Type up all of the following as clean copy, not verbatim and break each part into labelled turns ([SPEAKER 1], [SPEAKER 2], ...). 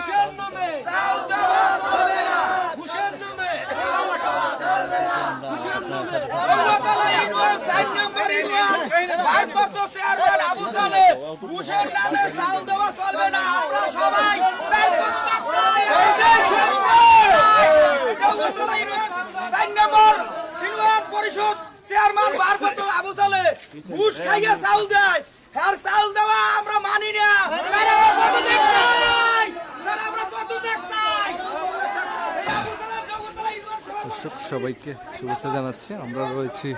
[SPEAKER 1] ঘুষের নামে চাল দেওয়া চলবে না, ঘুষের নামে চাল দেওয়া চলবে না, ঘুষের নামে দৌলতলা ইউনিয়ন 4 নম্বর ইউনিয়ন ভারপ্রাপ্ত চেয়ারম্যান আবু সালে ঘুষের নামে চাল দেওয়া চলবে না। আমরা সবাই দৌলতলা ইউনিয়ন 4 নম্বর ইউনিয়ন পরিষদ চেয়ারম্যান ভারপ্রাপ্ত আবু সালে ঘুষ খাইয়া চাল দেয়, আর চাল দেওয়া আমরা মানি না।
[SPEAKER 2] দর্শক সবাইকে শুভেচ্ছা জানাচ্ছি। আমরা রয়েছি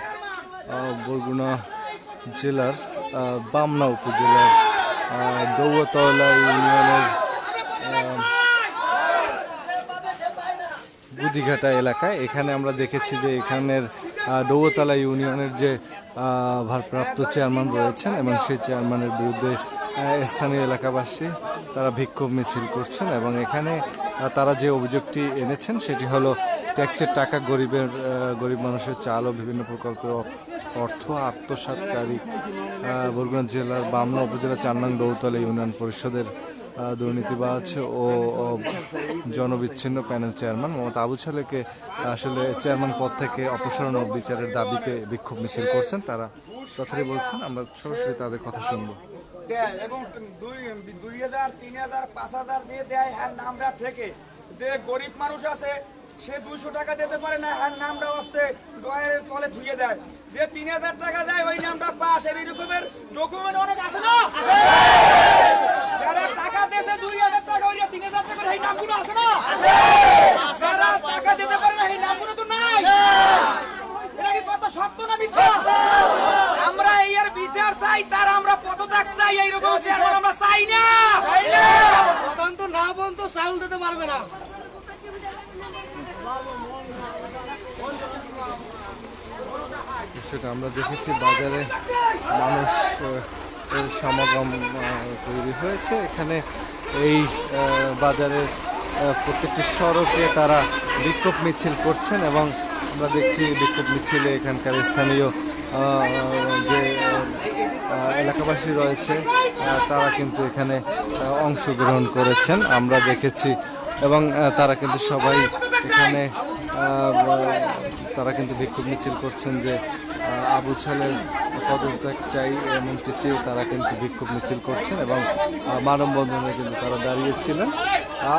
[SPEAKER 2] বরগুনা জেলার বামনা উপজেলার দৌলতলা ইউনিয়নের বুদিঘাটা এলাকায়। এখানে আমরা দেখেছি যে এখানের দৌলতলা ইউনিয়নের যে ভারপ্রাপ্ত চেয়ারম্যান রয়েছেন এবং সেই চেয়ারম্যানের বিরুদ্ধে স্থানীয় এলাকাবাসী তারা বিক্ষোভ মিছিল করছেন এবং এখানে তারা যে অভিযোগটি এনেছেন সেটি হলো ট্যাক্সের টাকা গরিব মানুষের চাল ও বিভিন্ন প্রকল্পের অর্থ আত্মসাৎকারী বরগুনা জেলার বামনা উপজেলা 4 নং দৌলতলা ইউনিয়ন পরিষদের দুর্নীতিবাজ ও জনবিচ্ছিন্ন প্যানেল চেয়ারম্যান মোহাম্মদ আবু সালেকে আসলে চেয়ারম্যান পদ থেকে অপসারণ ও বিচারের দাবিতে বিক্ষোভ মিছিল করছেন। তারা কথাই বলছেন, আমরা সরাসরি তাদের কথা শুনবো।
[SPEAKER 1] এবং 2000, 3000, 5000 দিয়ে দেয়, হ্যাঁ নামটা থেকে যে গরিব মানুষ আছে সে 200 টাকা দিতে পারে না, হ্যাঁ নামটা আসতে ডয়ের তলে ধুয়ে দেয়। যে 3000 টাকা দেয় ওই নামটা পাস, এই রকমের ডকুমেন্ট অনেক আছে না? যারা টাকা দিয়েছে 2000 টাকা ওই 3000 টাকার এই নামগুলো আছে না? যারা টাকা দিতে পারে না এই নামগুলো তো নাই। এটা কি কথা সত্য না মিথ্যা? আমরা এর বিচার চাই, তার আমরা পদত্যাগ চাই, এইরকম চেয়ারম্যান আমরা চাই না। তদন্ত না বন্ধ চাউল দিতে পারবে না।
[SPEAKER 2] সেটা আমরা দেখেছি বাজারে মানুষ সমাগম তৈরি হয়েছে। এখানে এই বাজারের প্রত্যেকটি সড়কে তারা বিক্ষোভ মিছিল করছেন এবং আমরা দেখছি বিক্ষোভ মিছিলে এখানকার স্থানীয় যে এলাকাবাসী রয়েছে তারা কিন্তু এখানে অংশগ্রহণ করেছেন আমরা দেখেছি এবং তারা কিন্তু সবাই এখানে তারা কিন্তু বিক্ষোভ মিছিল করছেন যে আবু সালের পদত্যাগ চাই এমনটি চেয়ে তারা কিন্তু বিক্ষোভ মিছিল করছেন এবং মানববন্ধনে কিন্তু তারা দাঁড়িয়েছিলেন।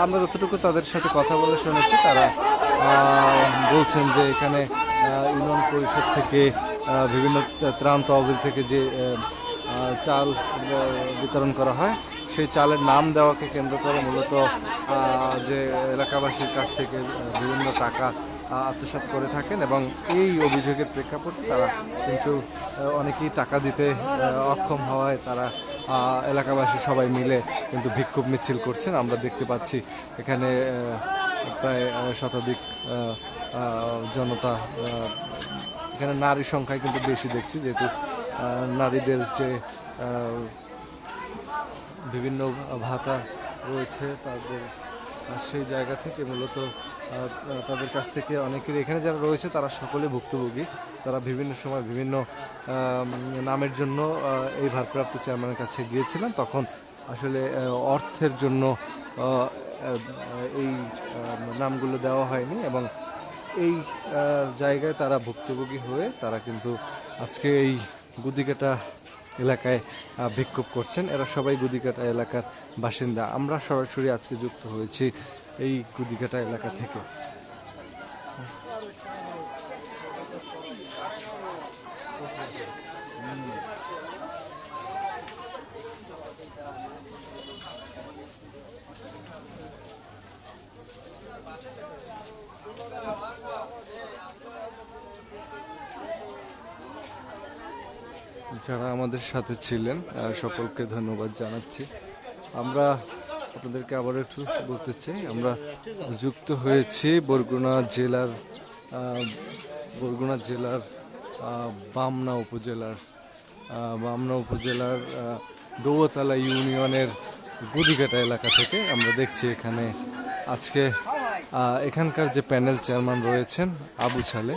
[SPEAKER 2] আমরা যতটুকু তাদের সাথে কথা বলে শুনেছি তারা বলছেন যে এখানে ইউনিয়ন পরিষদ থেকে বিভিন্ন ত্রাণ তহবিল থেকে যে চাল বিতরণ করা হয় সেই চালের নাম দেওয়াকে কেন্দ্র করে মূলত যে এলাকাবাসীর কাছ থেকে বিভিন্ন টাকা আত্মসাৎ করে থাকেন এবং এই অভিযোগের প্রেক্ষাপটে তারা কিন্তু অনেকেই টাকা দিতে অক্ষম হওয়ায় তারা এলাকাবাসী সবাই মিলে কিন্তু বিক্ষোভ মিছিল করছেন। আমরা দেখতে পাচ্ছি এখানে প্রায় শতাধিক জনতা, এখানে নারীর সংখ্যায় কিন্তু বেশি দেখছি যেহেতু নারীদের যে বিভিন্ন ভাতা রয়েছে তাদের সেই জায়গা থেকে মূলত তাদের কাছ থেকে অনেকের এখানে যারা রয়েছে তারা সকলে ভুক্তভোগী। তারা বিভিন্ন সময় বিভিন্ন নামের জন্য এই ভারপ্রাপ্ত চেয়ারম্যানের কাছে গিয়েছিলেন, তখন আসলে অর্থের জন্য এই নামগুলো দেওয়া হয়নি এবং এই জায়গায় তারা ভুক্তভোগী হয়ে তারা কিন্তু আজকে এই গুদিঘাটা এলাকায় বিক্ষোভ করছেন। এরা সবাই গুদিঘাটা এলাকার বাসিন্দা। আমরা সরাসরি আজকে যুক্ত হয়েছি এই গুদিঘাটা এলাকা থেকে। যারা আমাদের সাথে ছিলেন সকলকে ধন্যবাদ জানাচ্ছি। আমরা আপনাদেরকে আবার একটু বলতে চাই, আমরা যুক্ত হয়েছি বরগুনা জেলার বামনা উপজেলার দৌলতলা ইউনিয়নের গুদিঘাটা এলাকা থেকে। আমরা দেখছি এখানে আজকে এখানকার যে প্যানেল চেয়ারম্যান রয়েছেন আবু সালে,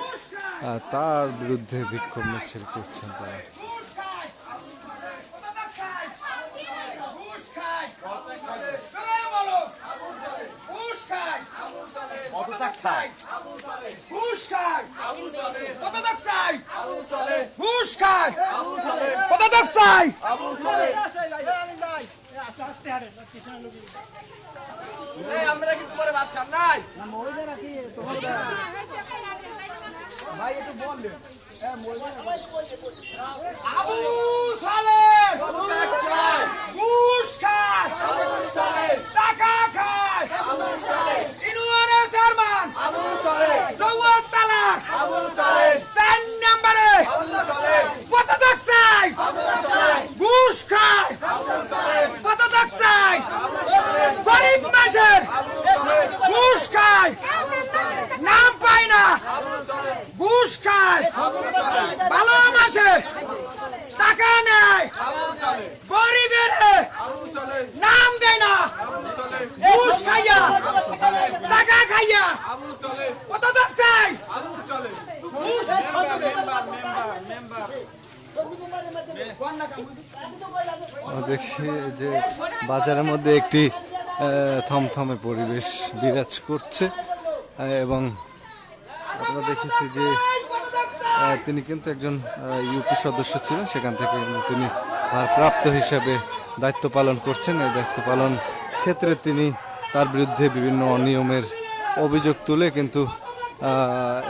[SPEAKER 2] তার বিরুদ্ধে বিক্ষোভ মিছিল করছেন তারা।
[SPEAKER 1] খায় ঘুষ খায় পদত্যাগ চাই ঘুষ খায় পদত্যাগ চাই আমরা কিন্তু পরে ভাত খান নাই ভাই একটু বললেন আবু সালেহ পদত্যাগ চাই ঘুষ খায় আবু সালেহ টাকা খায় আবু সালেহ ইউনিয়নের চেয়ারম্যান আবু সালেহ দৌলত তালার আবু সালেহ 4 নম্বরে আবু সালেহ পদত্যাগ চাই আবু সালেহ ঘুষ খায় আবু সালেহ পদত্যাগ চাই আবু সালেহ গরিব মানুষের আবু সালেহ ঘুষ খায় আবু সালেহ নাম পায় না আবু সালেহ ঘুষ খায় আবু সালেহ ভালো মানুষের টাকা নেয় আবু সালেহ গরিবের আবু সালেহ নাম দেয় না আবু সালেহ ঘুষ খাইয়া আবু সালেহ টাকা খাইয়া আবু সালেহ পদত্যাগ চাই আবু সালেহ ঘুষ
[SPEAKER 2] দেখি যে বাজারের মধ্যে একটি থমথমে পরিবেশ বিরাজ করছে এবং আমরা দেখেছি যে তিনি কিন্তু একজন ইউপি সদস্য ছিলেন, সেখান থেকে তিনি ভারপ্রাপ্ত হিসাবে দায়িত্ব পালন করছেন। এই দায়িত্ব পালন ক্ষেত্রে তিনি তার বিরুদ্ধে বিভিন্ন অনিয়মের অভিযোগ তুলে কিন্তু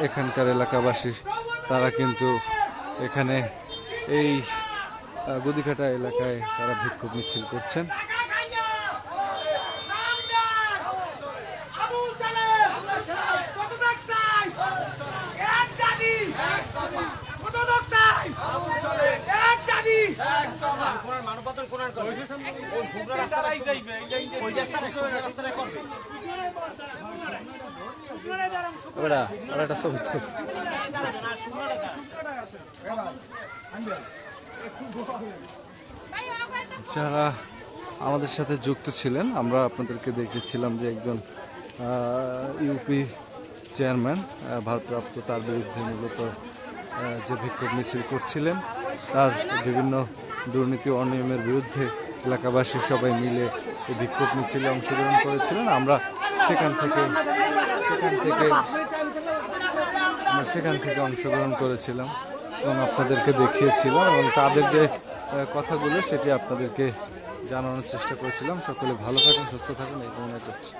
[SPEAKER 2] এখানকার এলাকাবাসী তারা কিন্তু এখানে এই গুদিঘাটা এলাকায় তারা বিক্ষোভ মিছিল করছেন। একটা ছবি যারা আমাদের সাথে যুক্ত ছিলেন, আমরা আপনাদেরকে দেখিয়েছিলাম যে একজন ইউপি চেয়ারম্যান ভারপ্রাপ্ত, তার বিরুদ্ধে মূলত যে বিক্ষোভ মিছিল করছিলেন, তার বিভিন্ন দুর্নীতি অনিয়মের বিরুদ্ধে এলাকাবাসী সবাই মিলে এই বিক্ষোভ মিছিলে অংশগ্রহণ করেছিলেন। আমরা সেখান থেকে অংশগ্রহণ করেছিলাম এবং আপনাদেরকে দেখিয়েছিলাম এবং তাদের যে কথাগুলো সেটি আপনাদেরকে জানানোর চেষ্টা করেছিলাম। সকলে ভালো থাকুন, সুস্থ থাকুন এই কামনা করছি।